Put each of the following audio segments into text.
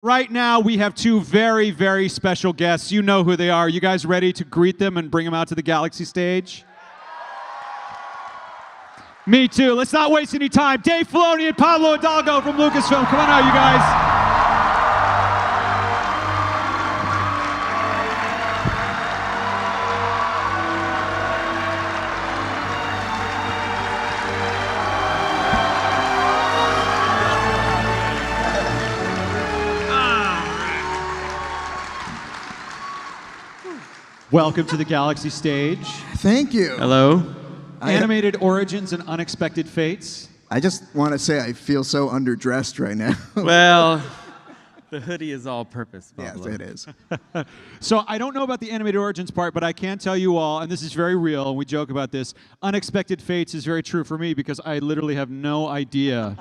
Right now, we have two very, very special guests. You know who they are. You guys ready to greet them and bring them out to the Galaxy stage? Me too. Let's not waste any time. Dave Filoni and Pablo Hidalgo from Lucasfilm. Come on out, you guys. Welcome to the Galaxy stage. Thank you. Hello. Animated origins and unexpected fates. I just want to say I feel so underdressed right now. Well, the hoodie is all-purpose, Yes, Pablo. it is. So I don't know about the animated origins part, but I can tell you all, and this is very real, and we joke about this, unexpected fates is very true for me because I literally have no idea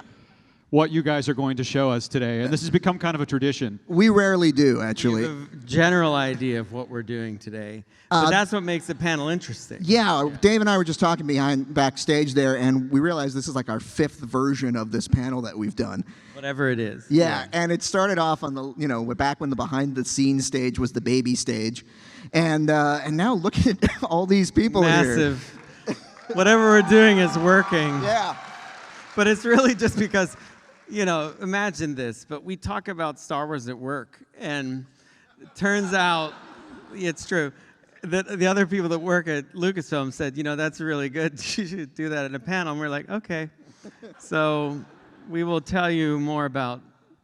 what you guys are going to show us today. And this has become kind of a tradition. We rarely do, actually. You have a general idea of what we're doing today. But that's what makes the panel interesting. Yeah, Dave and I were just talking backstage there, and we realized this is like our 5th version of this panel that we've done. Whatever it is. Yeah, and it started off on the, back when the behind-the-scenes stage was the baby stage. And now look at all these people here. Massive. Whatever we're doing is working. Yeah. But it's really just because, imagine this, but we talk about Star Wars at work, and it turns out, it's true, that the other people that work at Lucasfilm said, that's really good, you should do that in a panel, and we're like, okay. So we will tell you more about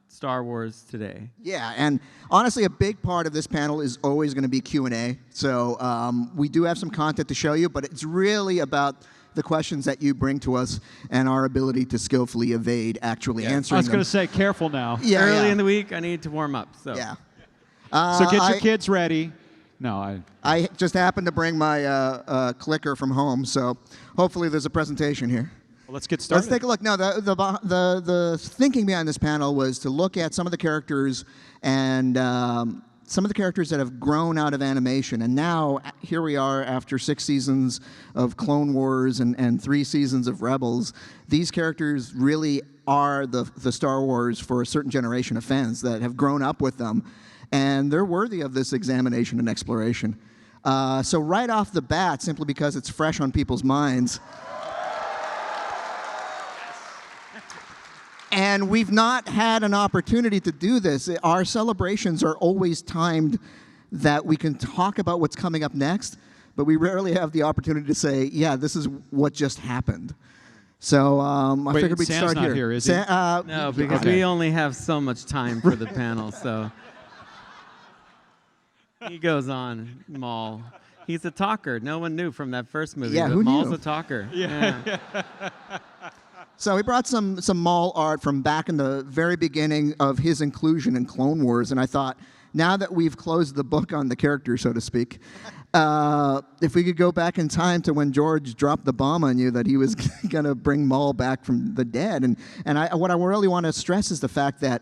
Star Wars today. Yeah, and honestly, a big part of this panel is always going to be Q&A. So we do have some content to show you, but it's really about the questions that you bring to us and our ability to skillfully evade actually answering I was them. going to say, careful now. Yeah, Early in the week, I need to warm up. So. Yeah. So get your kids ready. No, I just happened to bring my clicker from home, so hopefully there's a presentation here. Well, let's get started. Let's take a look. No, the thinking behind this panel was to look at some of the characters and some of the characters that have grown out of animation. And now, here we are after 6 seasons of Clone Wars and 3 seasons of Rebels. These characters really are the Star Wars for a certain generation of fans that have grown up with them. And they're worthy of this examination and exploration. So right off the bat, simply because it's fresh on people's minds, and we've not had an opportunity to do this. Our celebrations are always timed that we can talk about what's coming up next, but we rarely have the opportunity to say, yeah, this is what just happened. So I figured we'd Sam's start not here, is he? No, because we only have so much time for the panel, so. He goes on, Maul. He's a talker. No one knew from that first movie, Yeah, but who Maul's knew? a talker. Yeah. So we brought some Maul art from back in the very beginning of his inclusion in Clone Wars, and I thought, now that we've closed the book on the character, so to speak, if we could go back in time to when George dropped the bomb on you that he was going to bring Maul back from the dead, and what I really want to stress is the fact that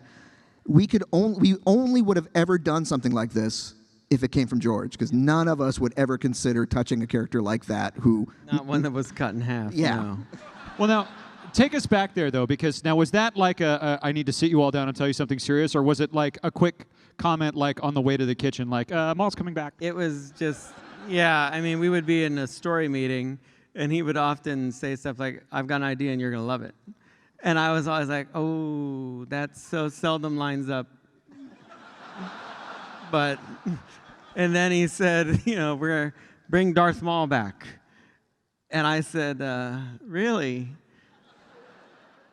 we only would have ever done something like this if it came from George, because none of us would ever consider touching a character like that who... Not one that was cut in half. Yeah. No. Well, now, take us back there, though, because now was that like I need to sit you all down and tell you something serious, or was it like a quick comment like on the way to the kitchen, like, Maul's coming back? It was just, yeah, I mean, we would be in a story meeting, and he would often say stuff like, I've got an idea and you're going to love it. And I was always like, oh, that so seldom lines up. But, and then he said, we're going to bring Darth Maul back. And I said, really?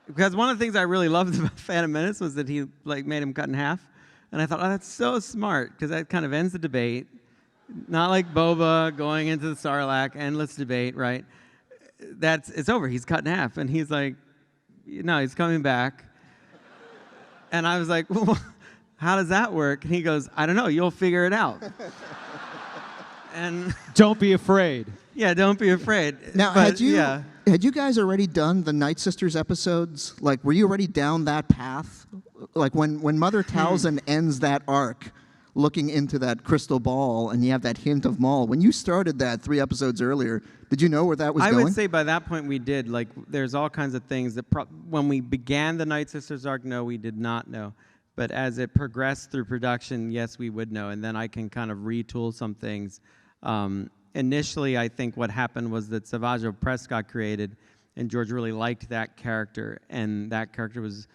Because one of the things I really loved about Phantom Menace was that he made him cut in half. And I thought, oh, that's so smart, because that kind of ends the debate. Not like Boba going into the Sarlacc, endless debate, right? It's over. He's cut in half. And he's like, no, he's coming back. And I was like, well, how does that work? And he goes, I don't know. You'll figure it out. And Don't be afraid. yeah, don't be afraid. Now, But, had you yeah. had you guys already done the Night Sisters episodes? Like, were you already down that path? Like, when Mother Talzin ends that arc, looking into that crystal ball, and you have that hint of Maul, when you started that 3 episodes earlier, did you know where that was I going? would say by that point we did. Like, there's all kinds of things that when we began the Night Sisters arc, no, we did not know. But as it progressed through production, yes, we would know. And then I can kind of retool some things. Initially, I think what happened was that Savage Opress got created, and George really liked that character, and that character was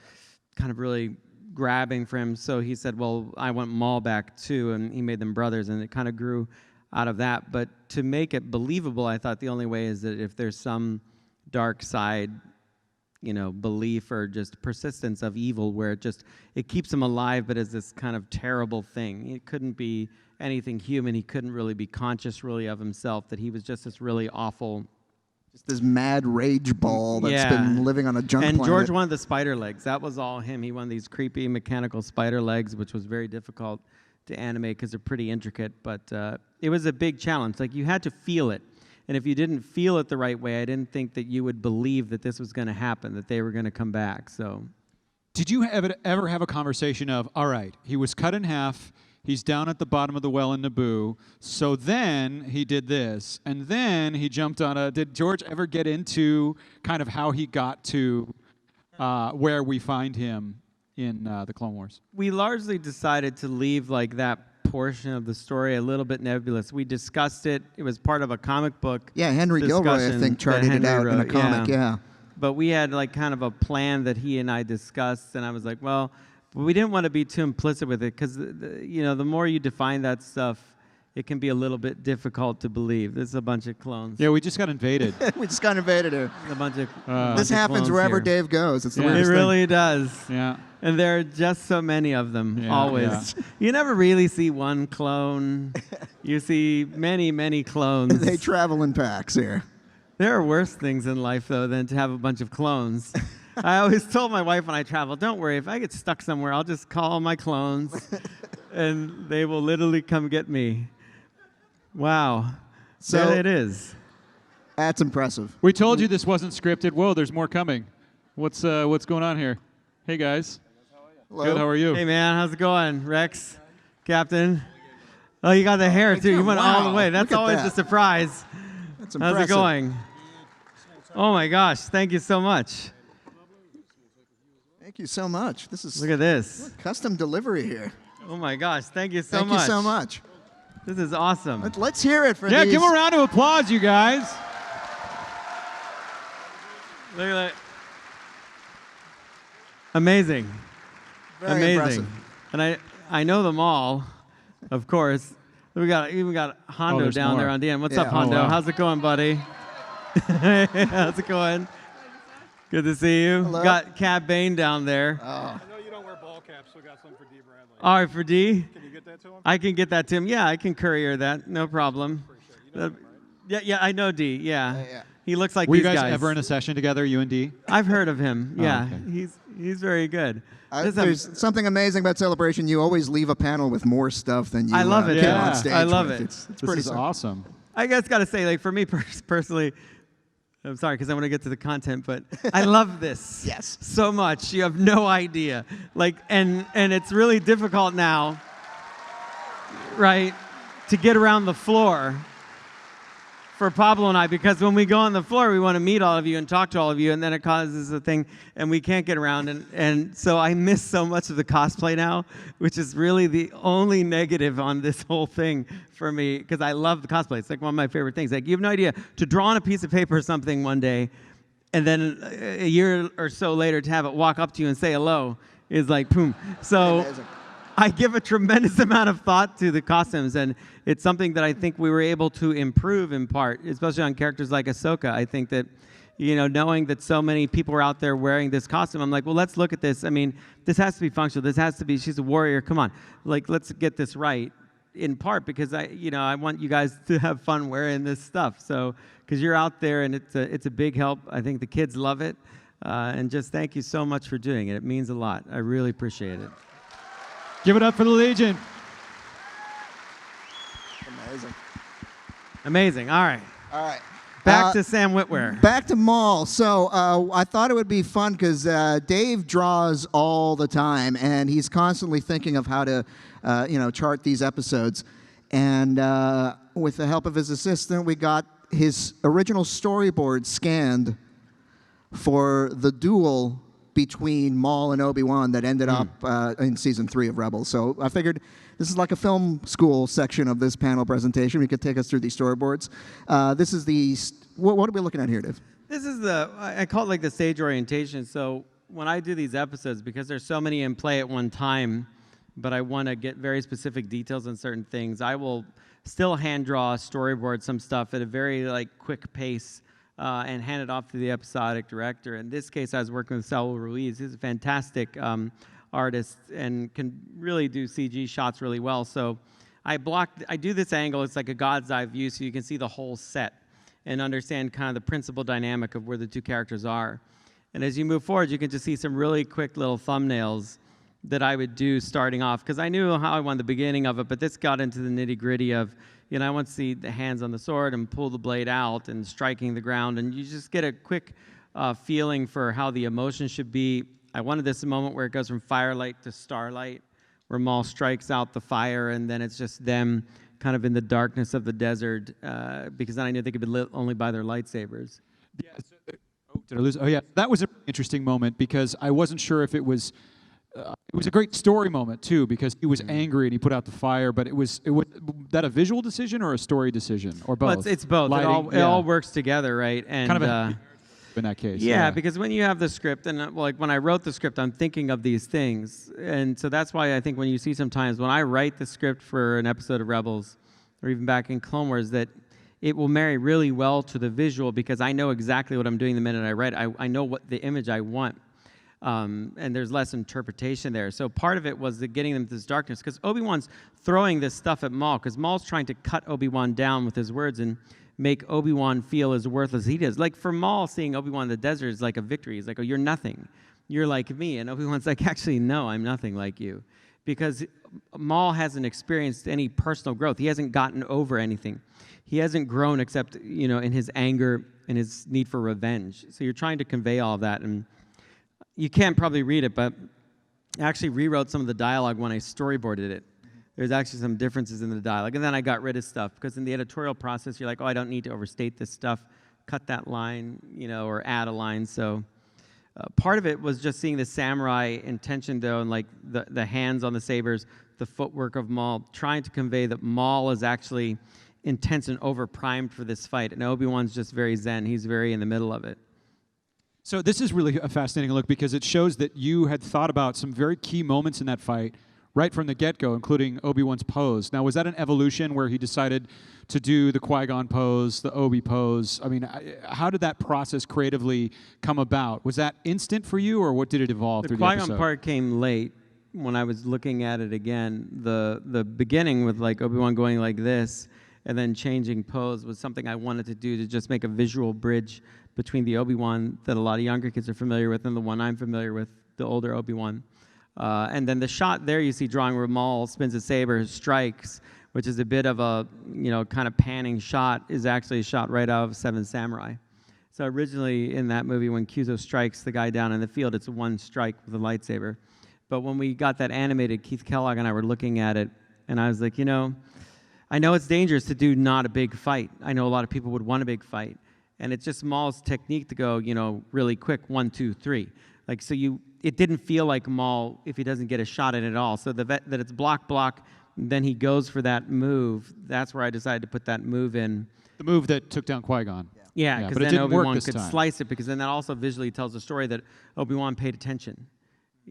kind of really grabbing for him. So he said, well, I want Maul back too, and he made them brothers, and it kind of grew out of that. But to make it believable, I thought the only way is that if there's some dark side, belief or just persistence of evil where it keeps him alive, but as this kind of terrible thing. It couldn't be anything human. He couldn't really be conscious really of himself, that he was just this really awful... Just this mad rage ball that's been living on a junk planet. And George wanted the spider legs. That was all him. He wanted these creepy mechanical spider legs, which was very difficult to animate because they're pretty intricate. But it was a big challenge. Like, you had to feel it. And if you didn't feel it the right way, I didn't think that you would believe that this was going to happen, that they were going to come back. So, did you ever have a conversation of, all right, he was cut in half, he's down at the bottom of the well in Naboo, so then he did this, and then he jumped on a... Did George ever get into kind of how he got to where we find him in the Clone Wars? We largely decided to leave like that portion of the story a little bit nebulous. We discussed it. It was part of a comic book. Yeah, Henry Gilroy, I think, charted it out in a comic, yeah. But we had like kind of a plan that he and I discussed, and I was like, well, we didn't want to be too implicit with it because, the more you define that stuff, it can be a little bit difficult to believe. There's a bunch of clones. Yeah, we just got invaded. We just got invaded here. A bunch of this happens wherever Dave goes. It's the weirdest thing. It really thing. does. Yeah. And there are just so many of them, always. Yeah. You never really see one clone. You see many, many clones. They travel in packs here. There are worse things in life, though, than to have a bunch of clones. I always told my wife when I travel, don't worry, if I get stuck somewhere, I'll just call my clones, and they will literally come get me. Wow. So there it is. That's impressive. We told you this wasn't scripted. Whoa, there's more coming. What's going on here? Hey, guys. Hello. Good, how are you? Hey, man, how's it going? Rex, Captain? Oh, you got the hair, too. You went all the way. That's always a surprise. That's impressive. How's it going? Oh, my gosh. Thank you so much. Thank you so much. Look at this. Custom delivery here. Oh, my gosh. Thank you so much. Thank you so much. This is awesome. Let's hear it for these. Yeah, give a round of applause, you guys. Look at that. Amazing. Very Amazing. impressive. And I know them all, of course. We even got Hondo down there on the end. What's up, Hondo? wow. How's it going, buddy? How's it going? Good to see you. Hello. Got Cab Bane down there. Oh. I know you don't wear ball caps, so I got some for D. Bradley. All right, for D. Can you get that to him? I can get that to him. Yeah, I can courier that. No problem. You know him, right? Yeah, I know D. Yeah. Yeah. He looks like Were you these guys ever in a session together, you and D? I've heard of him. Yeah, okay. he's very good. There's something amazing about Celebration. You always leave a panel with more stuff than you I love it. came Yeah. on stage I love with. it. It's This pretty is simple. awesome. I guess got to say, like, for me personally, I'm sorry because I want to get to the content, but I love this Yes. so much. You have no idea. Like, and it's really difficult now, right, to get around the floor for Pablo and I, because when we go on the floor, we want to meet all of you and talk to all of you, and then it causes a thing, and we can't get around. And so I miss so much of the cosplay now, which is really the only negative on this whole thing for me, because I love the cosplay. It's like one of my favorite things. Like, you have no idea, to draw on a piece of paper or something one day, and then a year or so later to have it walk up to you and say hello is like, boom. So Amazing. I give a tremendous amount of thought to the costumes, and it's something that I think we were able to improve in part, especially on characters like Ahsoka. I think that, knowing that so many people are out there wearing this costume, I'm like, well, let's look at this. I mean, this has to be functional. This has to be, she's a warrior. Come on. Like, let's get this right, in part because I want you guys to have fun wearing this stuff. So, because you're out there, and it's a big help. I think the kids love it. And just thank you so much for doing it. It means a lot. I really appreciate it. Give it up for the Legion. Amazing. Amazing. All right. All right. Back to Sam Witwer. Back to Maul. So I thought it would be fun because Dave draws all the time, and he's constantly thinking of how to, chart these episodes. And with the help of his assistant, we got his original storyboard scanned for the duel between Maul and Obi-Wan that ended up in season 3 of Rebels. So I figured this is like a film school section of this panel presentation. You could take us through these storyboards. This is the, what are we looking at here, Dave? This is I call it like the stage orientation. So when I do these episodes, because there's so many in play at one time, but I want to get very specific details on certain things, I will still hand draw, storyboard some stuff at a very quick pace and hand it off to the episodic director. In this case, I was working with Saul Ruiz. He's a fantastic artist and can really do CG shots really well. So I do this angle. It's like a God's eye view, so you can see the whole set and understand kind of the principal dynamic of where the two characters are. And as you move forward, you can just see some really quick little thumbnails that I would do starting off, because I knew how I wanted the beginning of it, but this got into the nitty-gritty of, I want to see the hands on the sword and pull the blade out and striking the ground, and you just get a quick feeling for how the emotion should be. I wanted this moment where it goes from firelight to starlight, where Maul strikes out the fire, and then it's just them kind of in the darkness of the desert, because then I knew they could be lit only by their lightsabers. Yeah. Did I lose? Oh, yeah. That was an interesting moment because I wasn't sure if it was a great story moment, too, because he was angry and he put out the fire, but it was that a visual decision or a story decision, or both? Well, it's both. Lighting, it all works together, right? And kind of in that case. Yeah, because when you have the script, and when I wrote the script, I'm thinking of these things. And so that's why I think when you see sometimes when I write the script for an episode of Rebels, or even back in Clone Wars, that it will marry really well to the visual because I know exactly what I'm doing the minute I write. I know what the image I want. And there's less interpretation there. So part of it was getting them to this darkness, because Obi-Wan's throwing this stuff at Maul, because Maul's trying to cut Obi-Wan down with his words and make Obi-Wan feel as worthless as he does. Like for Maul, seeing Obi-Wan in the desert is like a victory. He's like, oh, you're nothing. You're like me. And Obi-Wan's like, actually, no, I'm nothing like you. Because Maul hasn't experienced any personal growth. He hasn't gotten over anything. He hasn't grown except, in his anger and his need for revenge. So you're trying to convey all of that. And you can't probably read it, but I actually rewrote some of the dialogue when I storyboarded it. There's actually some differences in the dialogue. And then I got rid of stuff, because in the editorial process, you're like, oh, I don't need to overstate this stuff. Cut that line, or add a line. So part of it was just seeing the samurai intention, though, and like the hands on the sabers, the footwork of Maul, trying to convey that Maul is actually intense and over-primed for this fight. And Obi-Wan's just very zen. He's very in the middle of it. So this is really a fascinating look, because it shows that you had thought about some very key moments in that fight right from the get-go, including Obi-Wan's pose. Now, was that an evolution where he decided to do the Qui-Gon pose, the Obi pose? I mean, how did that process creatively come about? Was that instant for you, or what did it evolve through the episode? The Qui-Gon part came late when I was looking at it again. The beginning with Obi-Wan going like this and then changing pose was something I wanted to do to just make a visual bridge between the Obi-Wan that a lot of younger kids are familiar with and the one I'm familiar with, the older Obi-Wan. And then the shot there you see drawing where Maul spins his saber, strikes, which is a bit of a kind of panning shot, is actually a shot right out of Seven Samurai. So originally in that movie, when Kyuzo strikes the guy down in the field, it's one strike with a lightsaber. But when we got that animated, Keith Kellogg and I were looking at it, and I was like, I know it's dangerous to do not a big fight. I know a lot of people would want a big fight. And it's just Maul's technique to go, really quick, 1, 2, 3. It didn't feel like Maul if he doesn't get a shot in it at all. So that it's block, then he goes for that move. That's where I decided to put that move in. The move that took down Qui-Gon. Yeah, because then Obi-Wan could slice it, because then that also visually tells the story that Obi-Wan paid attention.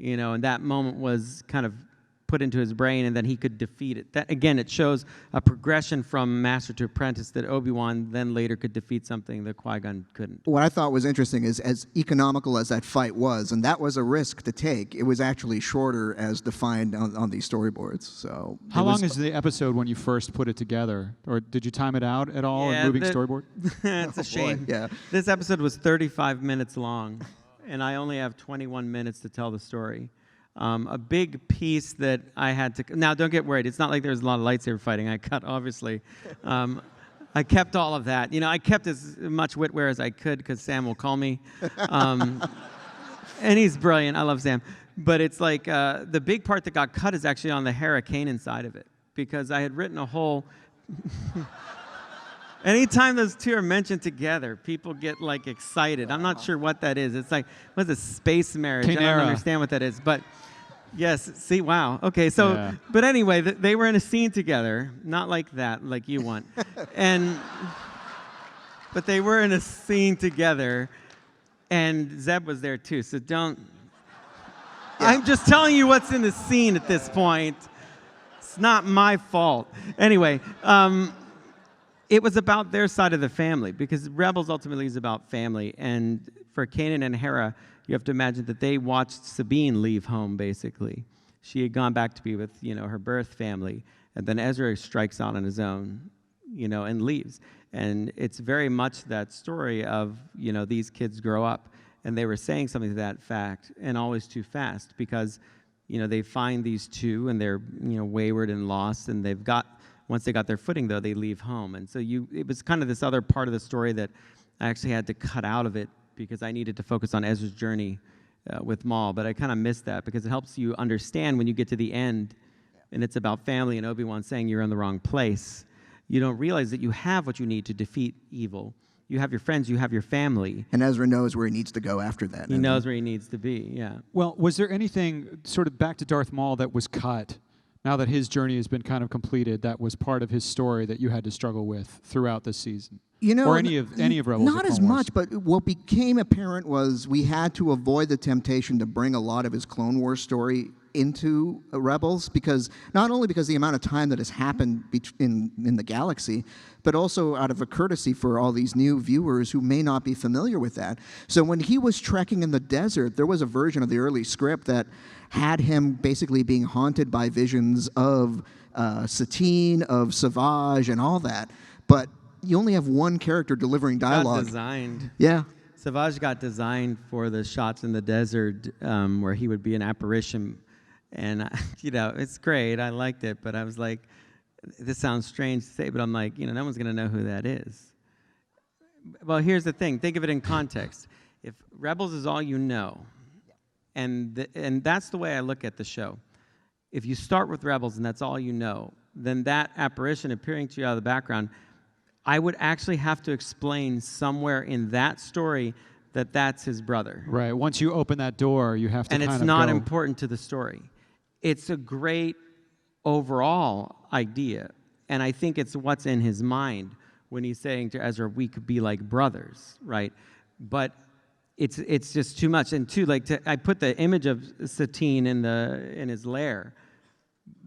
And that moment was kind of put into his brain, and then he could defeat it. That again, it shows a progression from master to apprentice, that Obi-Wan then later could defeat something that Qui-Gon couldn't. What I thought was interesting is, as economical as that fight was, and that was a risk to take, it was actually shorter as defined on these storyboards. So how long is the episode when you first put it together? Or did you time it out at all in moving storyboard? It's a shame. Yeah. This episode was 35 minutes long, and I only have 21 minutes to tell the story. A big piece that I had to... Now, don't get worried. It's not like there's a lot of lightsaber fighting. I cut, obviously. I kept all of that. I kept as much witware as I could, because Sam will call me. And he's brilliant. I love Sam. But it's like the big part that got cut is actually on the Hera Kanan side of it, because I had written a whole... Anytime those two are mentioned together, people get like excited. I'm not sure what that is. It's like, what's a space marriage? I don't Quinera. understand what that is. But yes, see, wow. Okay, so, Yeah. but anyway, they were in a scene together. Not like that, like you want. But they were in a scene together, and Zeb was there too, so don't. Yeah. I'm just telling you what's in the scene at this point. It's not my fault. Anyway, it was about their side of the family, because Rebels ultimately is about family. And for Kanan and Hera, you have to imagine that they watched Sabine leave home, basically. She had gone back to be with, her birth family. And then Ezra strikes out on his own, and leaves. And it's very much that story of, these kids grow up. And they were saying something to that fact, and always too fast, because, they find these two, and they're, wayward and lost, and once they got their footing, though, they leave home. And so it was kind of this other part of the story that I actually had to cut out of it, because I needed to focus on Ezra's journey with Maul. But I kind of missed that, because it helps you understand when you get to the end, and it's about family, and Obi-Wan saying you're in the wrong place. You don't realize that you have what you need to defeat evil. You have your friends, you have your family. And Ezra knows where he needs to go after that. He knows where he needs to be, yeah. Well, was there anything sort of back to Darth Maul that was cut, now that his journey has been kind of completed, that was part of his story that you had to struggle with throughout this season? Or any of Rebels? Not or as Clone Wars? much, but what became apparent was we had to avoid the temptation to bring a lot of his Clone Wars story into Rebels, because not only because the amount of time that has happened in the galaxy, but also out of a courtesy for all these new viewers who may not be familiar with that. So when he was trekking in the desert, there was a version of the early script that had him basically being haunted by visions of Satine, of Savage, and all that. But you only have one character delivering dialogue. Got designed. Yeah. Savage got designed for the shots in the desert where he would be an apparition. And, it's great. I liked it. But I was like, this sounds strange to say, but I'm like, no one's going to know who that is. Well, here's the thing. Think of it in context. If Rebels is all you know, and that's the way I look at the show. If you start with Rebels and that's all you know, then that apparition appearing to you out of the background, I would actually have to explain somewhere in that story that that's his brother. Right. Once you open that door, you have to and kind of it's not go. important to the story. It's a great overall idea, and I think it's what's in his mind when he's saying to Ezra, we could be like brothers, right? But it's just too much. And two, I put the image of Satine in his lair,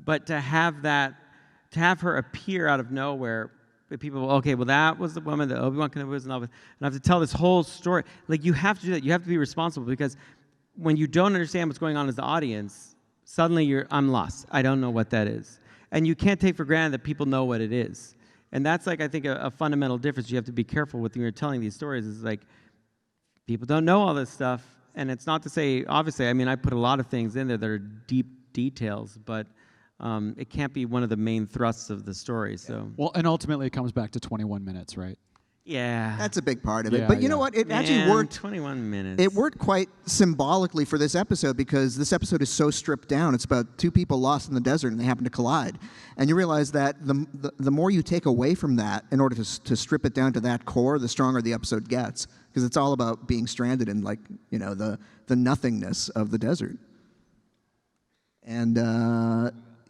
but to have her appear out of nowhere, people, okay, well, that was the woman that Obi-Wan Kenobi was in love with, and I have to tell this whole story. You have to do that. You have to be responsible, because when you don't understand what's going on as the audience, suddenly I'm lost. I don't know what that is. And you can't take for granted that people know what it is. And that's, I think, a fundamental difference you have to be careful with when you're telling these stories. Is people don't know all this stuff. And it's not to say, obviously, I put a lot of things in there that are deep details, but it can't be one of the main thrusts of the story. So. Well, and ultimately it comes back to 21 minutes, right? Yeah. That's a big part of it. Yeah, But you know what? It actually worked. 21 minutes. It worked quite symbolically for this episode, because this episode is so stripped down. It's about two people lost in the desert, and they happen to collide. And you realize that the more you take away from that in order to strip it down to that core, the stronger the episode gets, because it's all about being stranded in the nothingness of the desert. And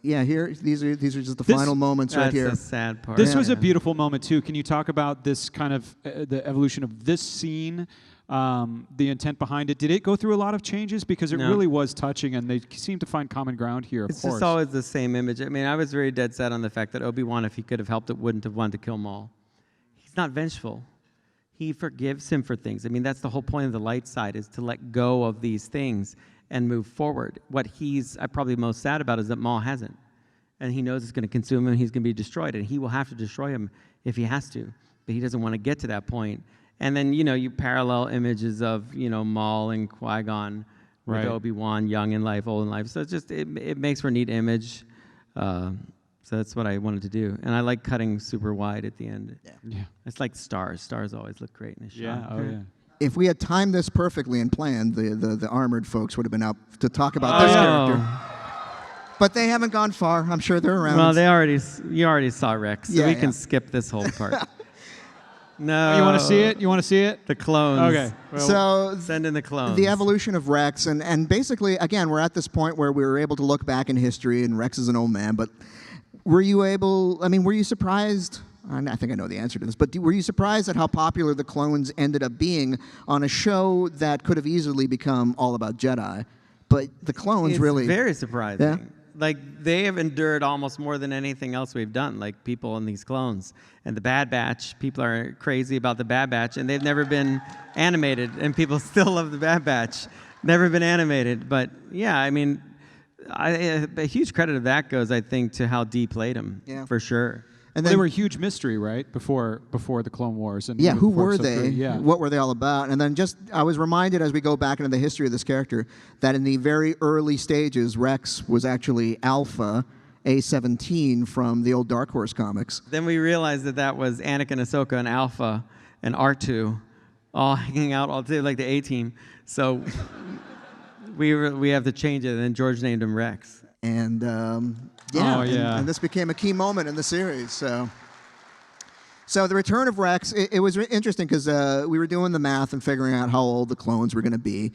here these are just the final moments right here. That's the sad part. This was a beautiful moment, too. Can you talk about this kind of, the evolution of this scene, the intent behind it? Did it go through a lot of changes? Because it really was touching, and they seemed to find common ground here, of It's course. just always the same image. I was very dead set on the fact that Obi-Wan, if he could have helped it, wouldn't have wanted to kill Maul. He's not vengeful. He forgives him for things. That's the whole point of the light side, is to let go of these things and move forward. What he's probably most sad about is that Maul hasn't. And he knows it's going to consume him, and he's going to be destroyed. And he will have to destroy him if he has to. But he doesn't want to get to that point. And then, you parallel images of, Maul and Qui-Gon with Obi-Wan, young in life, old in life. So it's just, it makes for a neat image. So that's what I wanted to do. And I like cutting super wide at the end. Yeah. It's like stars. Stars always look great in a shot. Yeah. Oh, yeah. If we had timed this perfectly and planned, the armored folks would have been up to talk about this character. But they haven't gone far. I'm sure they're around. Well, you already saw Rex, so we can skip this whole part. No. You want to see it? You want to see it? The clones. Okay. Well, So Send in the clones. the evolution of Rex, and basically, again, we're at this point where we were able to look back in history, and Rex is an old man, but were you surprised? I think I know the answer to this, but were you surprised at how popular the clones ended up being on a show that could have easily become all about Jedi? But the clones it's really... very surprising. Yeah. Like, they have endured almost more than anything else we've done, like people in these clones. And the Bad Batch, people are crazy about the Bad Batch, and they've never been animated, and people still love the Bad Batch. Never been animated. But, yeah, I mean, a huge credit of that goes, I think, to how Dee played him, for sure. And they then, were a huge mystery, right? Before the Clone Wars. And yeah, who before were Episode they? 3, yeah. What were they all about? And then I was reminded as we go back into the history of this character that in the very early stages, Rex was actually Alpha A-17 from the old Dark Horse comics. Then we realized that was Anakin, Ahsoka, and Alpha, and R2, all hanging out all day, like the A-Team. So we have to change it, and then George named him Rex. And Oh, yeah. and this became a key moment in the series. So the return of Rex, it was interesting because we were doing the math and figuring out how old the clones were going to be.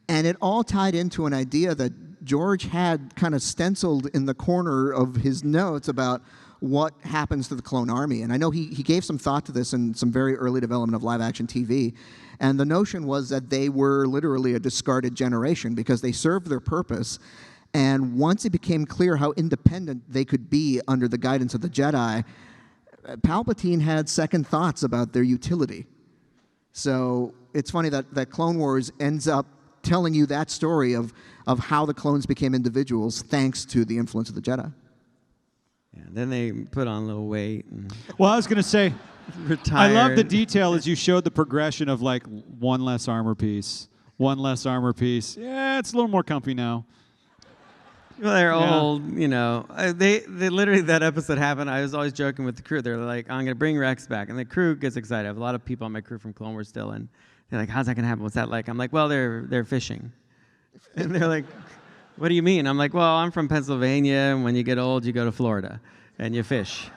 And it all tied into an idea that George had kind of stenciled in the corner of his notes about what happens to the clone army. And I know he gave some thought to this in some very early development of live-action TV. And the notion was that they were literally a discarded generation because they served their purpose. And once it became clear how independent they could be under the guidance of the Jedi, Palpatine had second thoughts about their utility. So it's funny that Clone Wars ends up telling you that story of how the clones became individuals thanks to the influence of the Jedi. Yeah, then they put on a little weight and Well, I was going to say, retired. I love the detail as you showed the progression of like one less armor piece. Yeah, it's a little more comfy now. Well, they're Yeah. old, you know. They literally, that episode happened. I was always joking with the crew. They're like, I'm going to bring Rex back. And the crew gets excited. I have a lot of people on my crew from Clone Wars still. And they're like, how's that going to happen? What's that like? I'm like, well, they're fishing. And they're like, what do you mean? I'm like, well, I'm from Pennsylvania. And when you get old, you go to Florida and you fish.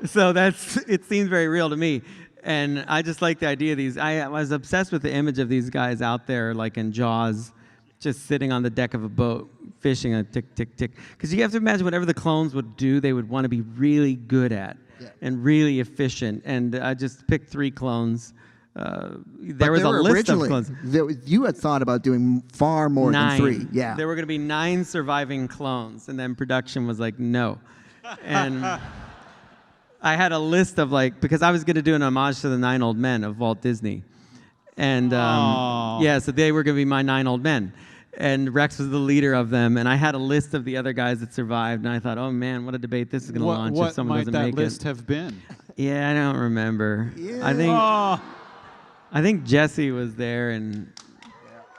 So it seems very real to me. And I just like the idea of these. I was obsessed with the image of these guys out there, like in Jaws, just sitting on the deck of a boat, fishing, a tick, tick, tick. Because you have to imagine whatever the clones would do, they would want to be really good at and really efficient. And I just picked 3 clones. There was a list of clones. You had thought about doing far more 9. than 3. Yeah. There were going to be 9 surviving clones. And then production was like, no. And I had a list of because I was going to do an homage to the 9 Old Men of Walt Disney. And yeah, so they were going to be my 9 old men. And Rex was the leader of them, and I had a list of the other guys that survived, and I thought, oh man, what a debate this is going to launch if someone doesn't make it. What might that list have been? Yeah, I don't remember. Yeah. I think Jesse was there, and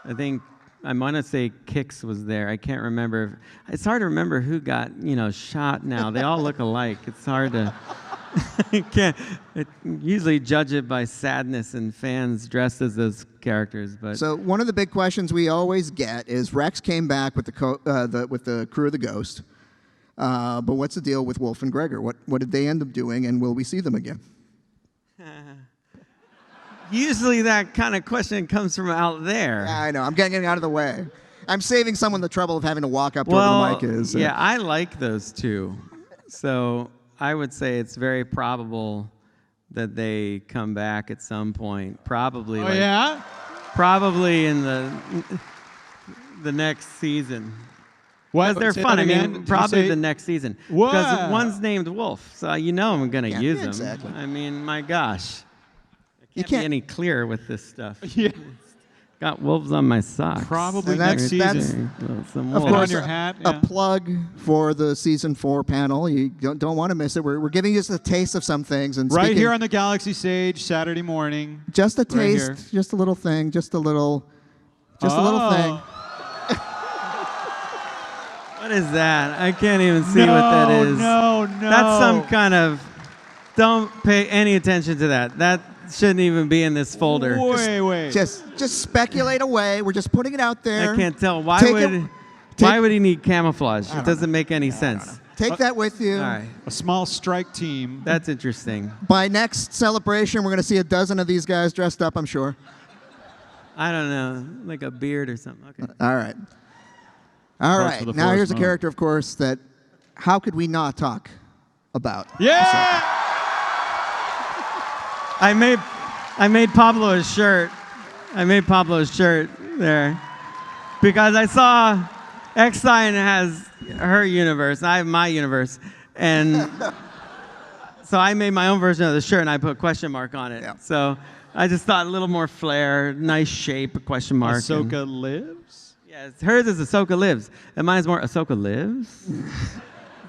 I think I want to say Kix was there. I can't remember. It's hard to remember who got shot now. They all look alike. It's hard to. Usually judge it by sadness and fans dressed as those characters. But So one of the big questions we always get is Rex came back with the crew of the Ghost, but what's the deal with Wolf and Gregor? What did they end up doing, and will we see them again? usually that kind of question comes from out there. Yeah, I know. I'm getting out of the way. I'm saving someone the trouble of having to walk up to where the mic is. Yeah, I like those 2. So I would say it's very probable that they come back at some point. Probably. Oh, yeah? Probably in the next season. What? Because they're Say fun. that I again. mean, Did you probably say- the next season. What? Because one's named Wolf, so I'm going to use him. exactly. I mean, my gosh. I You can't can't- be any clearer with this stuff. Yeah. Got wolves on my socks. Probably And next that's- season. Some Of wolves. course, on your hat, a yeah. plug for the season 4 panel. You don't want to miss it. We're giving you just a taste of some things. And Right speaking- here on the Galaxy stage, Saturday morning. just a right taste, here. just a little thing, just a little thing. Oh. What is that? I can't even see what that is. No. That's some kind of. Don't pay any attention to that. That shouldn't even be in this folder. Wait. Just speculate away. We're just putting it out there. I can't tell. Why Take would it- why take- would he need camouflage? It don't doesn't make any sense. Take that with you. All right. A small strike team. That's interesting. By next celebration, we're going to see a dozen of these guys dressed up, I'm sure. I don't know, like a beard or something. Okay. All right. All Votes right. for the Now Forest here's a Moon. character, of course, that how could we not talk about? Yeah! I made Pablo a shirt. I made Pablo a shirt there because I saw X-Sign has her universe, and I have my universe, and so I made my own version of the shirt, and I put a question mark on it. Yeah. So I just thought a little more flair, nice shape, a question mark. Ahsoka lives? Yes, hers is Ahsoka Lives, and mine is more Ahsoka Lives.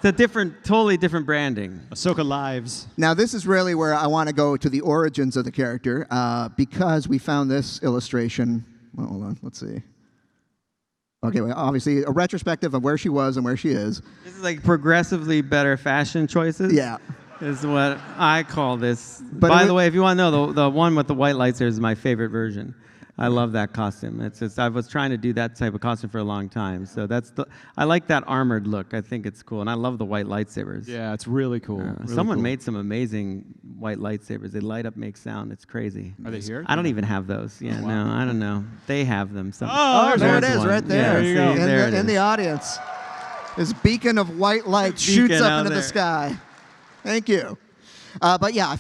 It's a totally different branding. Ahsoka lives. Now, this is really where I want to go to the origins of the character because we found this illustration. Well, hold on, let's see. Okay, well, obviously a retrospective of where she was and where she is. This is like progressively better fashion choices. Yeah. Is what I call this. But By the way, if you want to know, the one with the white lights there is my favorite version. I love that costume. It's just, I was trying to do that type of costume for a long time. So I like that armored look. I think it's cool. And I love the white lightsabers. Yeah, it's really cool. Really Someone cool. made some amazing white lightsabers. They light up, make sound. It's crazy. Are they here? I don't even have those. Yeah, no, I don't know. They have them. Oh, There it there's is, one. right there. Yeah, There you see, go. there it In the is. audience. This beacon of white light Beacon shoots up out into the there. sky. Thank you. But yeah,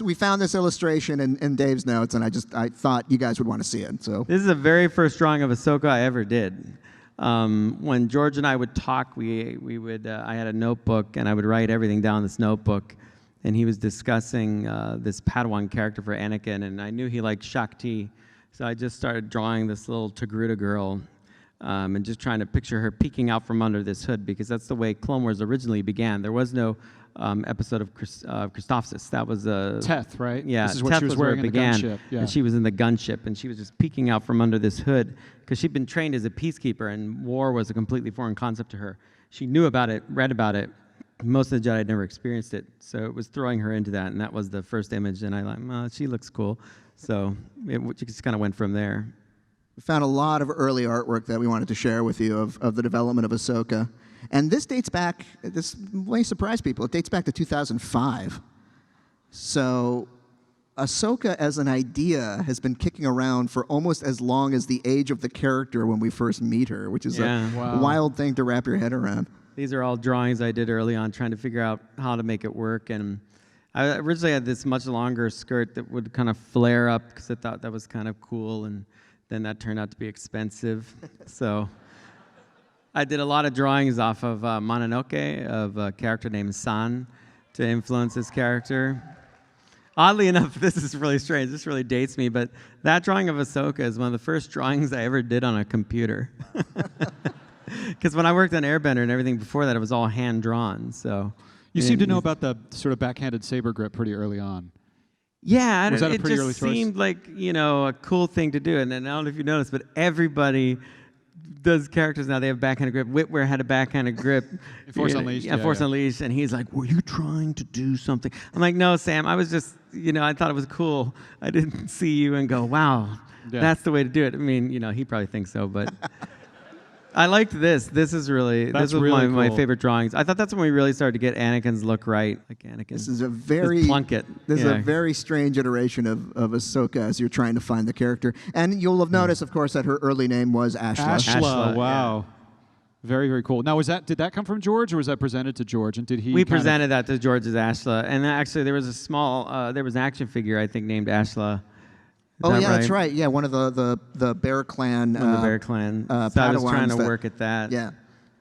we found this illustration in Dave's notes, and I thought you guys would want to see it. So This is the very first drawing of Ahsoka I ever did. When George and I would talk, we would I had a notebook, and I would write everything down in this notebook. And he was discussing this Padawan character for Anakin, and I knew he liked Shakti, so I just started drawing this little Togruta girl, and just trying to picture her peeking out from under this hood, because that's the way Clone Wars originally began. There was no episode of Christophsis. That was Teth, right? Yeah, This is what Teth she was where wearing it in the began, gunship. Yeah. and she was in the gunship, and she was just peeking out from under this hood because she'd been trained as a peacekeeper, and war was a completely foreign concept to her. She knew about it, read about it. Most of the Jedi had never experienced it, so it was throwing her into that, and that was the first image. And I like, well, she looks cool, so it just kind of went from there. we found a lot of early artwork that we wanted to share with you of the development of Ahsoka. And this dates back, this may surprise people, it dates back to 2005. So Ahsoka as an idea has been kicking around for almost as long as the age of the character when we first meet her, which is Yeah. a Wow. wild thing to wrap your head around. These are all drawings I did early on, trying to figure out how to make it work. And I originally had this much longer skirt that would kind of flare up because I thought that was kind of cool, and then that turned out to be expensive. So I did a lot of drawings off of Mononoke, of a character named San, to influence this character. Oddly enough, this is really strange. This really dates me, but that drawing of Ahsoka is one of the first drawings I ever did on a computer. Because when I worked on Airbender and everything before that, it was all hand-drawn. So You seem to know about the sort of backhanded saber grip pretty early on. Yeah, Was that a it pretty just early choice? seemed like, a cool thing to do. And then I don't know if you noticed, but everybody does characters now. They have backhanded grip. Whitwer had a backhanded grip. In Force Unleashed, Yeah, yeah, Force yeah. Unleashed. And he's like, were you trying to do something? I'm like, no, Sam, I was just, I thought it was cool. I didn't see you and go, wow, Yeah. that's the way to do it. I mean, he probably thinks so, but I liked this. This is really, That's this was really my cool. favorite drawings. I thought that's when we really started to get Anakin's look right. Like Anakin. This is a very Plunkett. This is Yeah. a very strange iteration of Ahsoka as you're trying to find the character. And you'll have noticed, of course, that her early name was Ashla. Ashla, Ashla, wow. Very, very cool. Now, did that come from George, or was that presented to George? And did he? We kind of- presented that to George's Ashla, and actually there was a small, there was an action figure I think named Ashla. Is Oh that yeah, that's right. Yeah, one of the Bear Clan. From the Bear Clan. So I was Padawans trying to that- work at that. Yeah.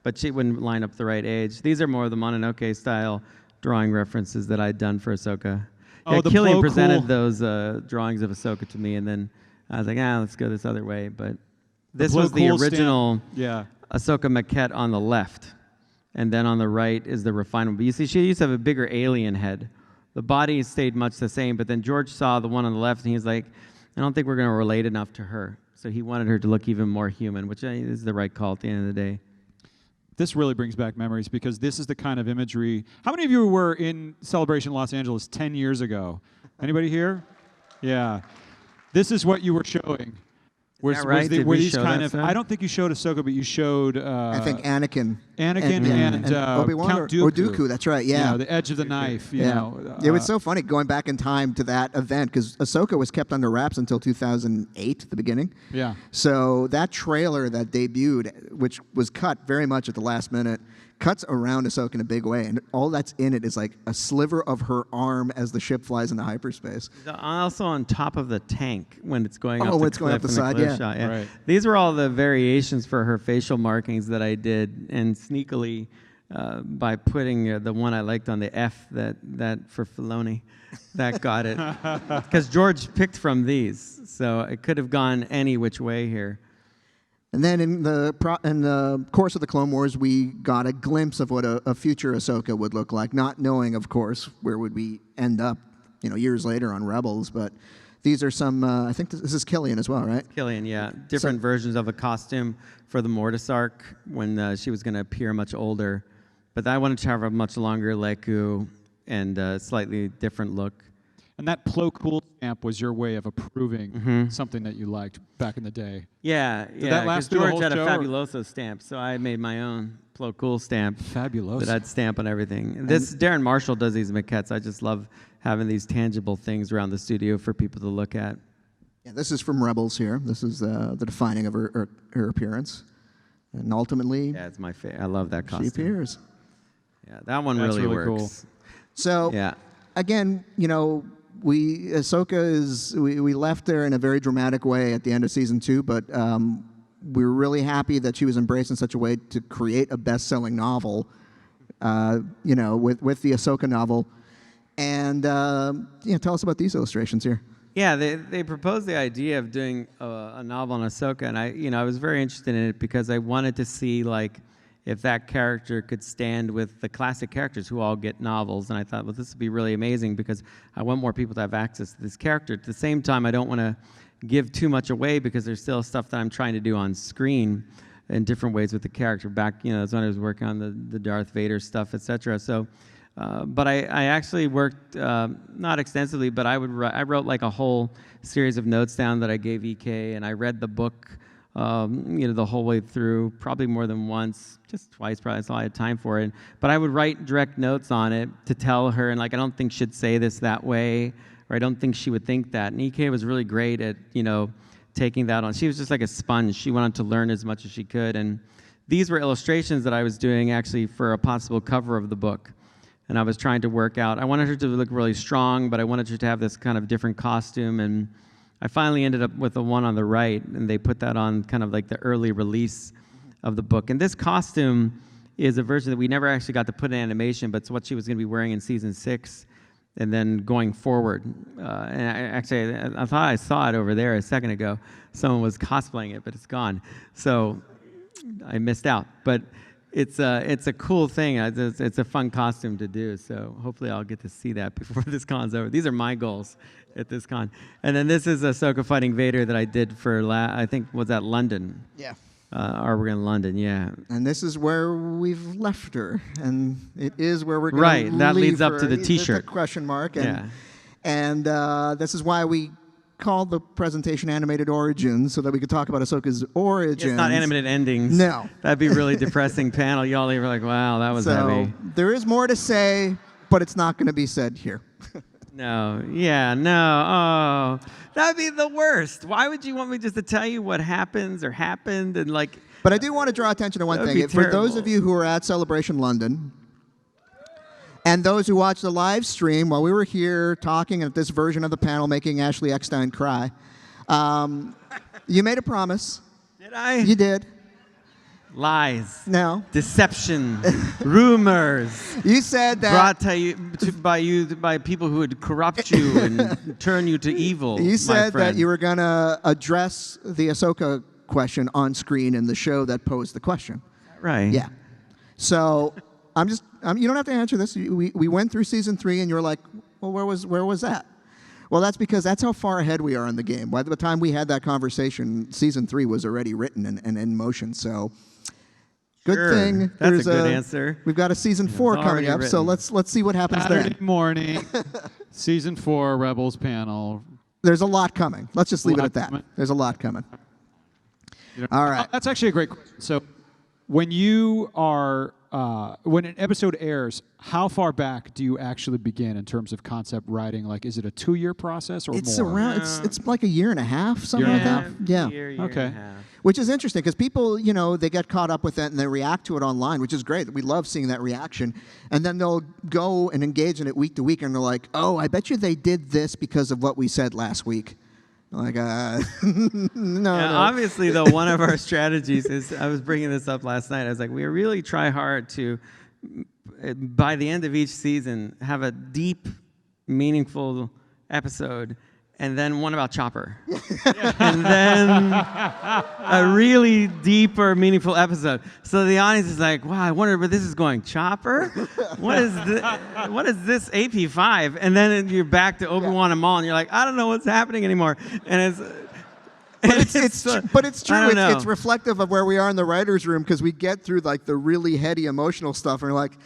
But she wouldn't line up the right age. These are more of the Mononoke style drawing references that I'd done for Ahsoka. Oh, Yeah, the Killian Plo presented Kool. those drawings of Ahsoka to me, and then I was like, let's go this other way. But this Plo was the Kool original Yeah. Ahsoka maquette on the left, and then on the right is the refinement. But you see, she used to have a bigger alien head. The body stayed much the same, but then George saw the one on the left, and he's like, I don't think we're going to relate enough to her. So he wanted her to look even more human, which is the right call at the end of the day. This really brings back memories because this is the kind of imagery. How many of you were in Celebration Los Angeles 10 years ago? Anybody here? Yeah. This is what you were showing. that right? Did were we these show kind that of? stuff? I don't think you showed Ahsoka, but you showed. I think Anakin. Anakin and Obi-Wan Count or Dooku. Dooku. That's right. You Yeah. know, the edge of the knife. You know, It was so funny going back in time to that event because Ahsoka was kept under wraps until 2008, the beginning. Yeah. So that trailer that debuted, which was cut very much at the last minute, cuts around Ahsoka in a big way, and all that's in it is like a sliver of her arm as the ship flies into hyperspace. Also on top of the tank when it's going up when the it's going up cliff the in side, cliff yeah. shot, yeah. Right. These were all the variations for her facial markings that I did, and sneakily by putting the one I liked on the F that for Filoni, that got it. Because George picked from these, so it could have gone any which way here. And then in the course of the Clone Wars, we got a glimpse of what a future Ahsoka would look like, not knowing, of course, where would we end up, years later on Rebels. But these are some. I think this is Killian as well, right? Killian, yeah. Different versions of a costume for the Mortis arc when she was going to appear much older. But I wanted to have a much longer Leku and a slightly different look. And that Plo Kool stamp was your way of approving something that you liked back in the day. Yeah, yeah. that last Because through the George whole had a show, or- Fabuloso stamp, so I made my own Plo Kool stamp Fabuloso. that I'd stamp on everything. This Darren Marshall does these maquettes. I just love having these tangible things around the studio for people to look at. Yeah, this is from Rebels here. This is the defining of her appearance. And ultimately, Yeah, it's my favorite. I love that she costume. appears. Yeah, that one That's really really works. So, Yeah. again, Ahsoka is, we left her in a very dramatic way at the end of season 2, but we were really happy that she was embraced in such a way to create a best-selling novel, with the Ahsoka novel. And, tell us about these illustrations here. Yeah, they proposed the idea of doing a novel on Ahsoka, and I was very interested in it because I wanted to see if that character could stand with the classic characters who all get novels, and I thought, well, this would be really amazing because I want more people to have access to this character. At the same time, I don't want to give too much away because there's still stuff that I'm trying to do on screen in different ways with the character. Back, that's when I was working on the Darth Vader stuff, etc. So. But I actually worked, not extensively, but I wrote like a whole series of notes down that I gave EK, and I read the book, the whole way through, probably more than once, just twice probably, that's all I had time for it. But I would write direct notes on it to tell her, and I don't think she'd say this that way, or I don't think she would think that. And EK was really great at, taking that on. She was just like a sponge. She wanted to learn as much as she could, and these were illustrations that I was doing actually for a possible cover of the book. And I was trying to work out. I wanted her to look really strong, but I wanted her to have this kind of different costume. And I finally ended up with the one on the right, and they put that on kind of like the early release of the book. And this costume is a version that we never actually got to put in animation, but it's what she was going to be wearing in season 6 and then going forward. And I thought I saw it over there a second ago. Someone was cosplaying it, but it's gone. So I missed out. But it's a cool thing. It's a fun costume to do. So hopefully I'll get to see that before this con's over. These are my goals at this con. And then this is Ahsoka fighting Vader that I did for I think was at London. Yeah. Or we're in London, yeah. And this is where we've left her, and it is where we're going Right, to that leave leads up her, to the T-shirt. the question mark. Yeah. And this is why we called the presentation Animated Origins, so that we could talk about Ahsoka's origins. It's not animated endings. No. That'd be a really depressing panel. Y'all were like, wow, that was So heavy. there is more to say, but it's not going to be said here. No, yeah, no, oh. That'd be the worst. Why would you want me just to tell you what happens or happened and But I do want to draw attention to one That would thing. be For those terrible. of you who are at Celebration London, and those who watched the live stream while we were here talking at this version of the panel making Ashley Eckstein cry, you made a promise. Did I? You did. Lies. No. Deception. Rumors. You said that. Brought by people who would corrupt you and turn you to evil. You my said that friend. you were going to address the Ahsoka question on screen in the show that posed the question. Right. Yeah. So you don't have to answer this. We went through season 3, and you're like, well, where was that? Well, that's because that's how far ahead we are in the game. By the time we had that conversation, season 3 was already written and in motion. So, good Sure. thing. That's there's a good answer. We've got a season 4 coming already up. So written. let's see what happens Saturday then. morning, season 4 Rebels panel. There's a lot coming. Let's just leave it lot at that. coming. There's a lot coming. All right. That's actually a great question. So, when you are when an episode airs, how far back do you actually begin in terms of concept writing? Like, is it a 2-year process or It's more? around. It's like a year and a half, something Year like and a that. Yeah. Year Okay. and a half. Which is interesting because people, they get caught up with it and they react to it online, which is great. We love seeing that reaction. And then they'll go and engage in it week to week, and they're like, "Oh, I bet you they did this because of what we said last week." Like, no, Yeah, no. obviously, though, one of our strategies is, I was bringing this up last night. I was like, we really try hard to, by the end of each season, have a deep, meaningful episode, and then one about Chopper. And then a really deeper, meaningful episode. So the audience is like, wow, I wonder where this is going. Chopper? What is this AP5? And then you're back to Obi-Wan and Maul, and you're like, I don't know what's happening anymore. And But it's true. I don't know. It's reflective of where we are in the writers' room because we get through like the really heady emotional stuff, and we're like,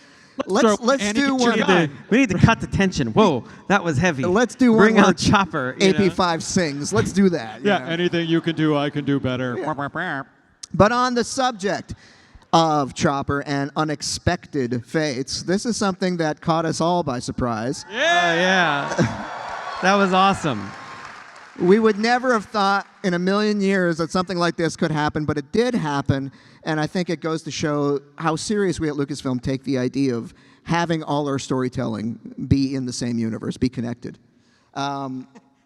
let's Andy do Kitchen one. guy. we need to cut the tension. Whoa, that was heavy. Let's do one Bring where out Chopper. you know? AP5 sings. Let's do that. you Yeah, know? anything you can do, I can do better. But on the subject of Chopper and unexpected fates, this is something that caught us all by surprise. Oh, yeah. That was awesome. We would never have thought in a million years that something like this could happen, but it did happen, and I think it goes to show how serious we at Lucasfilm take the idea of having all our storytelling be in the same universe, be connected.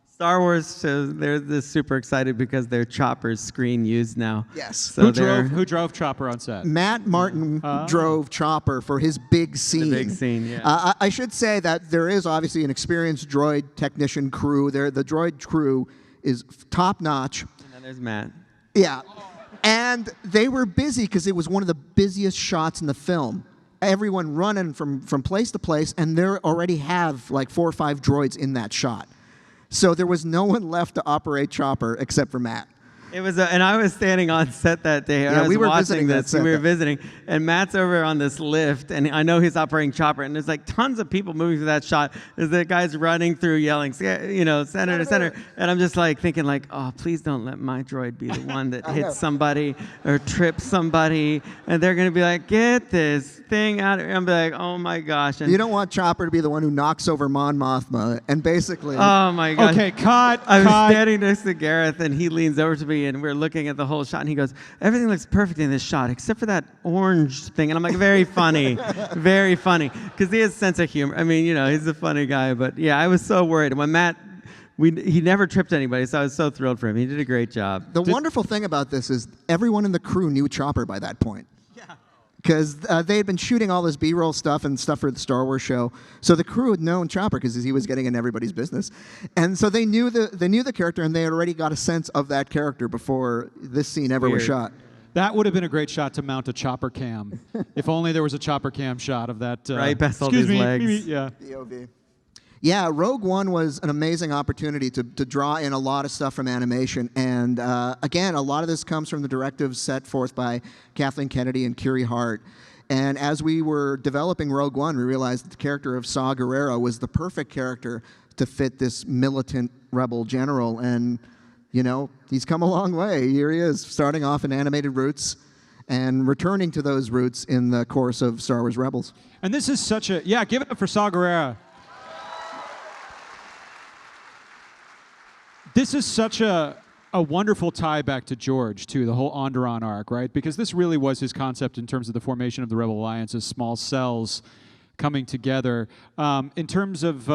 Star Wars, so they're super excited because their Chopper's screen used now. Yes. So they're Who drove Chopper on set? Matt Martin drove Chopper for his big scene. big scene, yeah. I should say that there is obviously an experienced droid technician crew. The droid crew is top-notch. And then there's Matt. Yeah. And they were busy because it was one of the busiest shots in the film. Everyone running from place to place, and they already have like 4 or 5 droids in that shot. So there was no one left to operate Chopper except for Matt. It was, and I was standing on set that day. And Yeah, I was we were watching visiting that this. set We were that- visiting, and Matt's over on this lift, and I know he's operating Chopper, and there's like tons of people moving through that shot. There's the guys running through, yelling, center to center, and I'm just like thinking, like, oh, please don't let my droid be the one that hits somebody or trips somebody, and they're gonna be like, get this thing out of here. I'm be like, oh my gosh. And You don't want Chopper to be the one who knocks over Mon Mothma and basically. oh my gosh. Okay, cut. I was cut. standing next to Gareth, and he leans over to me, and we're looking at the whole shot, and he goes, everything looks perfect in this shot, except for that orange thing. And I'm like, very funny, very funny, because he has a sense of humor. I mean, he's a funny guy, but yeah, I was so worried. When Matt, he never tripped anybody, so I was so thrilled for him. He did a great job. The wonderful thing about this is everyone in the crew knew Chopper by that point. Because they had been shooting all this B-roll stuff and stuff for the Star Wars show, so the crew had known Chopper because he was getting in everybody's business, and so they knew the character, and they had already got a sense of that character before this scene ever was Weird. shot. That would have been a great shot to mount a Chopper cam. If only there was a Chopper cam shot of that. Right past all excuse his me, legs. Yeah. POV. Yeah, Rogue One was an amazing opportunity to draw in a lot of stuff from animation. And again, a lot of this comes from the directives set forth by Kathleen Kennedy and Curie Hart. And as we were developing Rogue One, we realized that the character of Saw Gerrera was the perfect character to fit this militant rebel general. And, he's come a long way. Here he is, starting off in animated roots and returning to those roots in the course of Star Wars Rebels. And this is such a give it up for Saw Gerrera. This is such a wonderful tie back to George, too, the whole Onderon arc, right? Because this really was his concept in terms of the formation of the Rebel Alliance as small cells coming together. In terms of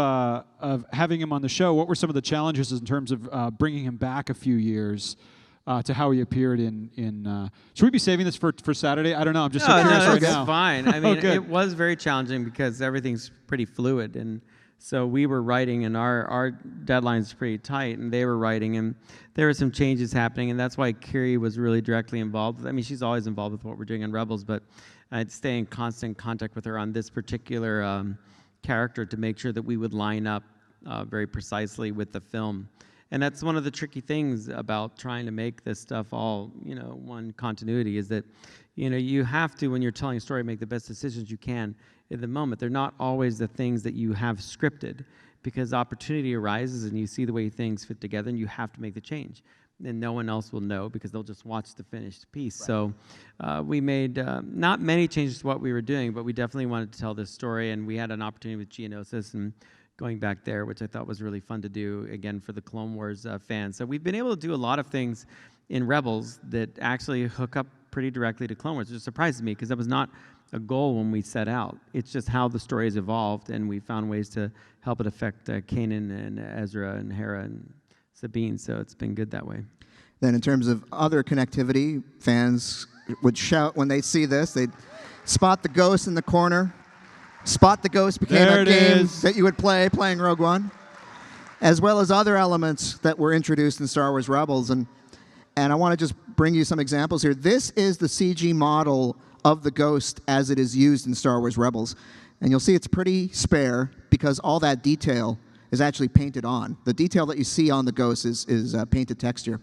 having him on the show, what were some of the challenges in terms of bringing him back a few years to how he appeared in should we be saving this for Saturday? I don't know. I'm just so curious right it's now. fine. I mean, good. it was very challenging because everything's pretty fluid, and so we were writing, and our deadline's pretty tight, and they were writing, and there were some changes happening, and that's why Curie was really directly involved. I mean, she's always involved with what we're doing on Rebels, but I'd stay in constant contact with her on this particular character to make sure that we would line up very precisely with the film. And that's one of the tricky things about trying to make this stuff all, one continuity, is that, you have to, when you're telling a story, make the best decisions you can in the moment. They're not always the things that you have scripted, because opportunity arises and you see the way things fit together and you have to make the change. and no one else will know because they'll just watch the finished piece. Right. So we made not many changes to what we were doing, but we definitely wanted to tell this story, and we had an opportunity with Geonosis and going back there, which I thought was really fun to do, again, for the Clone Wars fans. So we've been able to do a lot of things in Rebels that actually hook up pretty directly to Clone Wars, which surprises me because that was not a goal when we set out. It's just how the story has evolved, and we found ways to help it affect Kanan and Ezra and Hera and Sabine, so it's been good that way. Then in terms of other connectivity, fans would shout when they see this. They'd spot the ghost in the corner. Spot the Ghost became a game that you would play playing Rogue One, as well as other elements that were introduced in Star Wars Rebels. And I want to just bring you some examples here. This is the CG model of the Ghost as it is used in Star Wars Rebels. And you'll see it's pretty spare because all that detail is actually painted on. The detail that you see on the Ghost is painted texture.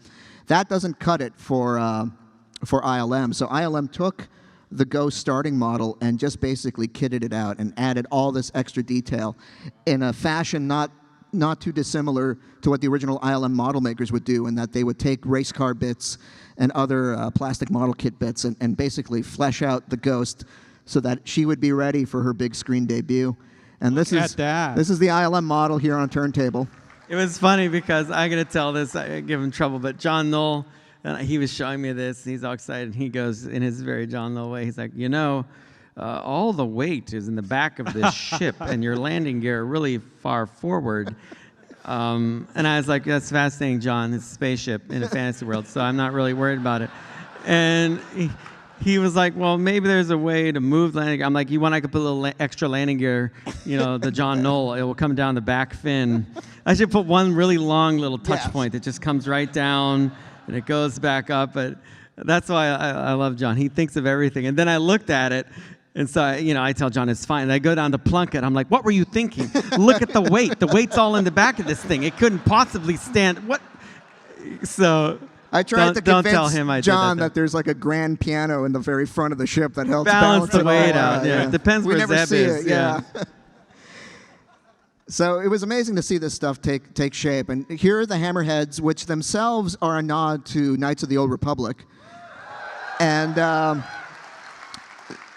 That doesn't cut it for ILM. So ILM took the Ghost starting model and just basically kitted it out and added all this extra detail in a fashion not too dissimilar to what the original ILM model makers would do, in that they would take race car bits and other plastic model kit bits and basically flesh out the Ghost so that she would be ready for her big screen debut. And this is the ILM model here on a turntable. It was funny because I got to tell this, I give him trouble, but John Knoll, he was showing me this, and he's all excited, and he goes in his very John Knoll way, he's like, you know, all the weight is in the back of this ship, and your landing gear really far forward. And I was like, that's fascinating, John. It's a spaceship in a fantasy world, so I'm not really worried about it. And he was like, well, maybe there's a way to move landing gear. I'm like, you want I could put a little extra landing gear, you know, the John Knoll, it will come down the back fin. I should put one really long little touch point that just comes right down, and it goes back up. But that's why I love John. He thinks of everything. And then I looked at it, and so I tell John it's fine. And I go down to plunk it. I'm like, what were you thinking? Look at the weight. The weight's all in the back of this thing. It couldn't possibly stand. What? So I tried to don't convince tell him I John did that there's like a grand piano in the very front of the ship that helps balance the weight all out. Yeah, it depends where Zeb is. Yeah. So it was amazing to see this stuff take shape. And here are the Hammerheads, which themselves are a nod to Knights of the Old Republic. And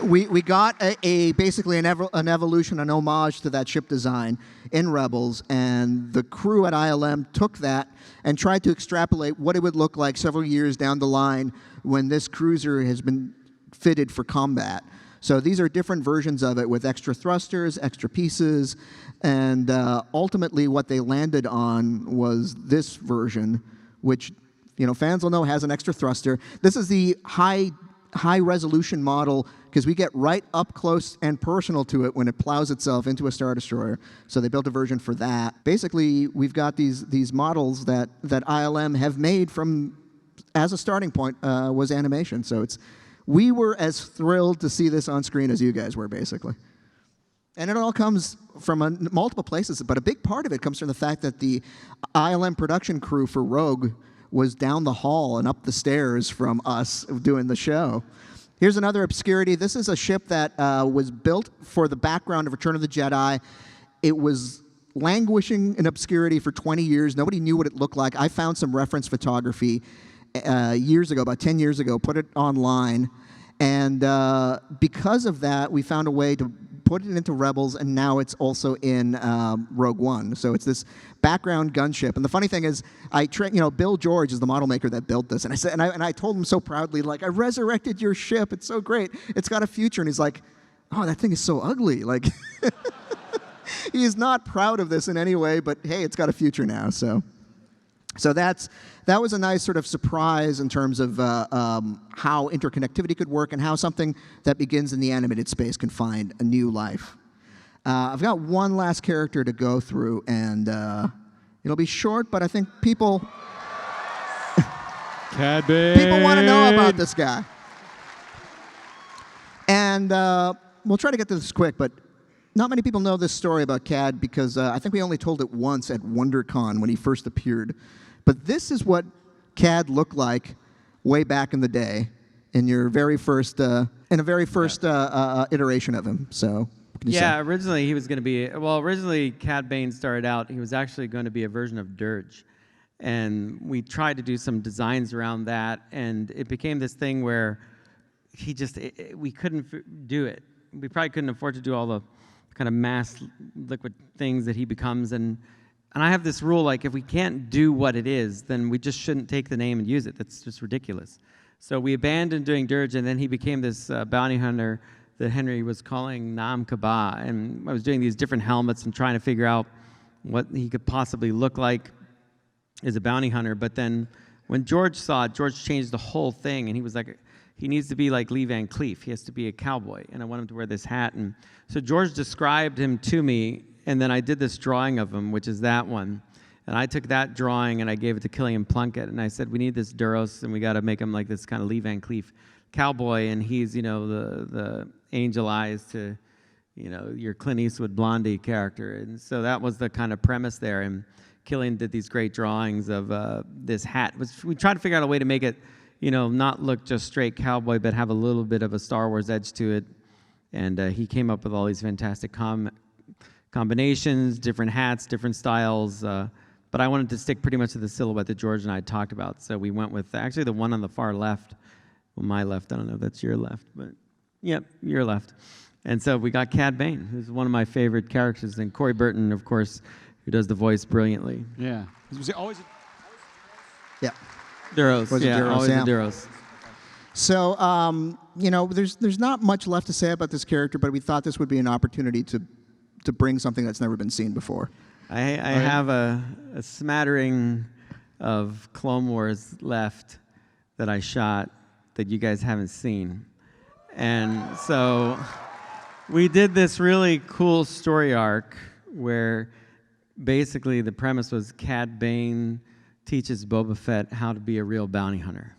we got basically an evolution, an homage to that ship design in Rebels. And the crew at ILM took that and tried to extrapolate what it would look like several years down the line when this cruiser has been fitted for combat. So these are different versions of it with extra thrusters, extra pieces, and ultimately what they landed on was this version, which fans will know has an extra thruster. This is the high resolution model because we get right up close and personal to it when it plows itself into a Star Destroyer. So they built a version for that. Basically, we've got these models that ILM have made from, as a starting point, was animation. So we were as thrilled to see this on screen as you guys were, basically. And it all comes from multiple places, but a big part of it comes from the fact that the ILM production crew for Rogue was down the hall and up the stairs from us doing the show. Here's another obscurity. This is a ship that was built for the background of Return of the Jedi. It was languishing in obscurity for 20 years. Nobody knew what it looked like. I found some reference photography years ago, about 10 years ago, put it online. And because of that, we found a way to put it into Rebels, and now it's also in Rogue One. So it's this background gunship. And the funny thing is, Bill George is the model maker that built this, and I said, and I told him so proudly, like, I resurrected your ship. It's so great. It's got a future. And he's like, oh, that thing is so ugly. Like, he's not proud of this in any way, but hey, it's got a future now. So that was a nice sort of surprise in terms of how interconnectivity could work and how something that begins in the animated space can find a new life. I've got one last character to go through, and it'll be short, but I think people Cad Bane. want to know about this guy. And we'll try to get to this quick, but not many people know this story about Cad because I think we only told it once at WonderCon when he first appeared. But this is what Cad looked like way back in the day in your very first, iteration of him. So, originally he was going to be, originally Cad Bane started out, he was actually going to be a version of Dirge. And we tried to do some designs around that, and it became this thing where we couldn't do it. We probably couldn't afford to do all the kind of mass liquid things that he becomes. And I have this rule, like, if we can't do what it is, then we just shouldn't take the name and use it. That's just ridiculous. So we abandoned doing Dirge, and then he became this bounty hunter that Henry was calling Nam Kaba. And I was doing these different helmets and trying to figure out what he could possibly look like as a bounty hunter. But then when George saw it, George changed the whole thing, and he was like, he needs to be like Lee Van Cleef. He has to be a cowboy, and I want him to wear this hat. And so George described him to me, and then I did this drawing of him, which is that one. And I took that drawing and I gave it to Killian Plunkett, and I said, we need this Duros, and we got to make him like this kind of Lee Van Cleef cowboy, and he's, you know, the angel eyes to, you know, your Clint Eastwood Blondie character. And so that was the kind of premise there. And Killian did these great drawings of this hat. We tried to figure out a way to make it, you know, not look just straight cowboy, but have a little bit of a Star Wars edge to it. And he came up with all these fantastic combinations, different hats, different styles. But I wanted to stick pretty much to the silhouette that George and I had talked about. So we went with actually the one on the far left. Well, my left, I don't know if that's your left, but yep, your left. And so we got Cad Bane, who's one of my favorite characters, and Corey Burton, of course, who does the voice brilliantly. Yeah. Was it always Yeah. Duros, Was it yeah, Duros, always yeah. a Duros. So, you know, there's not much left to say about this character, but we thought this would be an opportunity to bring something that's never been seen before. I have a smattering of Clone Wars left that I shot that you guys haven't seen. And so we did this really cool story arc where basically the premise was Cad Bane teaches Boba Fett how to be a real bounty hunter.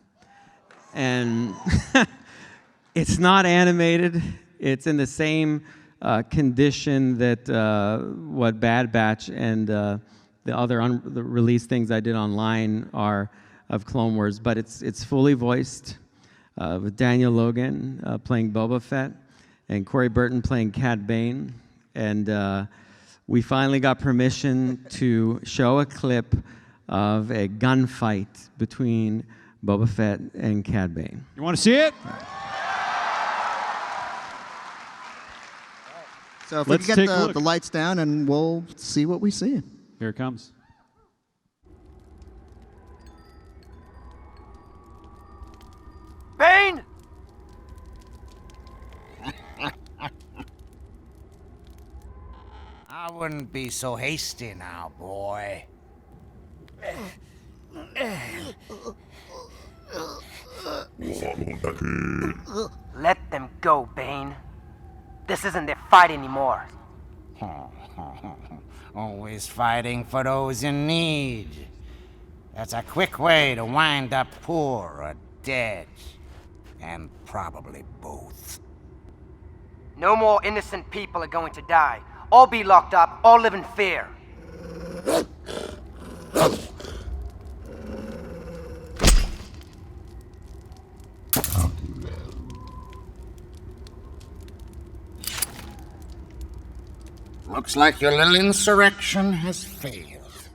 And it's not animated. It's in the same condition that what Bad Batch and the other the release things I did online are of Clone Wars, but it's fully voiced with Daniel Logan playing Boba Fett and Corey Burton playing Cad Bane. And we finally got permission to show a clip of a gunfight between Boba Fett and Cad Bane. You want to see it? So if Let's we can take get a look. the lights down, and we'll see what we see. Here it comes. Bane! I wouldn't be so hasty now, boy. Let them go, Bane. This isn't their fight anymore. Always fighting for those in need. That's a quick way to wind up poor or dead. And probably both. No more innocent people are going to die. All be locked up, all live in fear. Looks like your little insurrection has failed.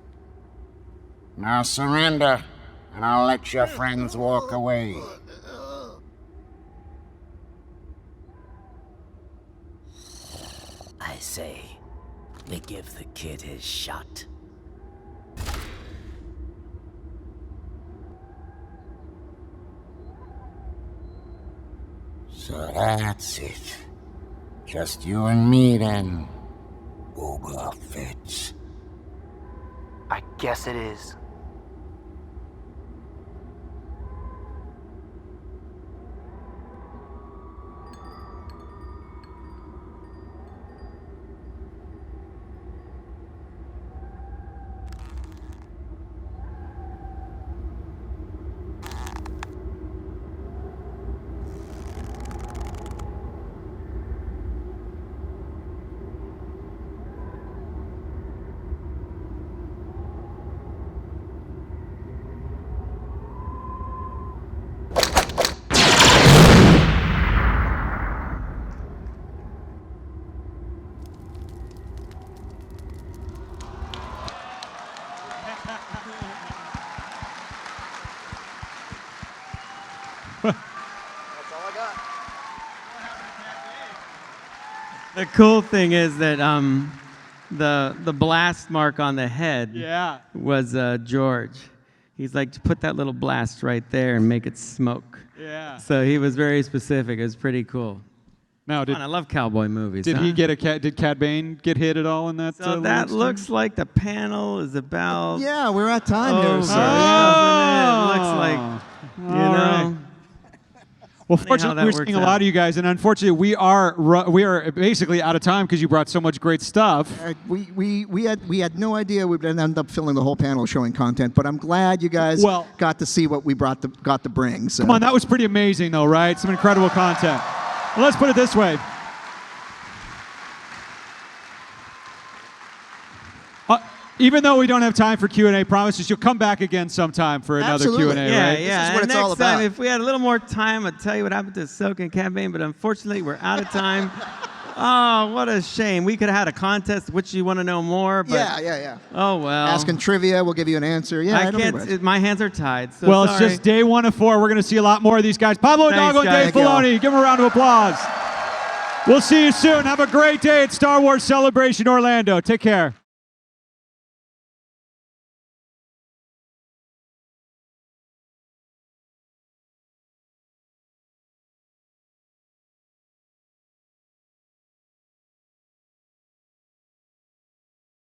Now surrender, and I'll let your friends walk away. I say, we give the kid his shot. So that's it. Just you and me then, Boba Fett. I guess it is. The cool thing is that the blast mark on the head Yeah. was George. He's like, put that little blast right there and make it smoke. Yeah. So he was very specific. It was pretty cool. Now, Fun. I love cowboy movies. did huh? he get a cat? Did Cad Bane get hit at all in that? So that little looks like the panel is about. Yeah, we're at time over, here, sir. doesn't it? It looks like, you All right. know. Well, Funny how fortunately, that we're works seeing a lot out. of you guys, and unfortunately, we are basically out of time because you brought so much great stuff. We had no idea we would end up filling the whole panel showing content, but I'm glad you guys Well- got to see what we got to bring. So. Come on, that was pretty amazing, though, right? Some incredible content. Well, let's put it this way. Even though we don't have time for Q&A, promises you'll come back again sometime for another Absolutely. Q&A, Yeah, right? yeah. This is what and it's all next time, about. if we had a little more time, I'd tell you what happened to Ahsoka and Cad Bane, but unfortunately, we're out of time. Oh, what a shame. We could have had a contest, which you want to know more, but Yeah. oh well. Asking trivia, we'll give you an answer. Yeah, I don't can't. worry. My hands are tied. So Well, sorry. it's just day 1 of 4. We're going to see a lot more of these guys. Pablo Thanks, Hidalgo and guys. Dave Thank you all. Filoni. Give them a round of applause. We'll see you soon. Have a great day at Star Wars Celebration Orlando. Take care.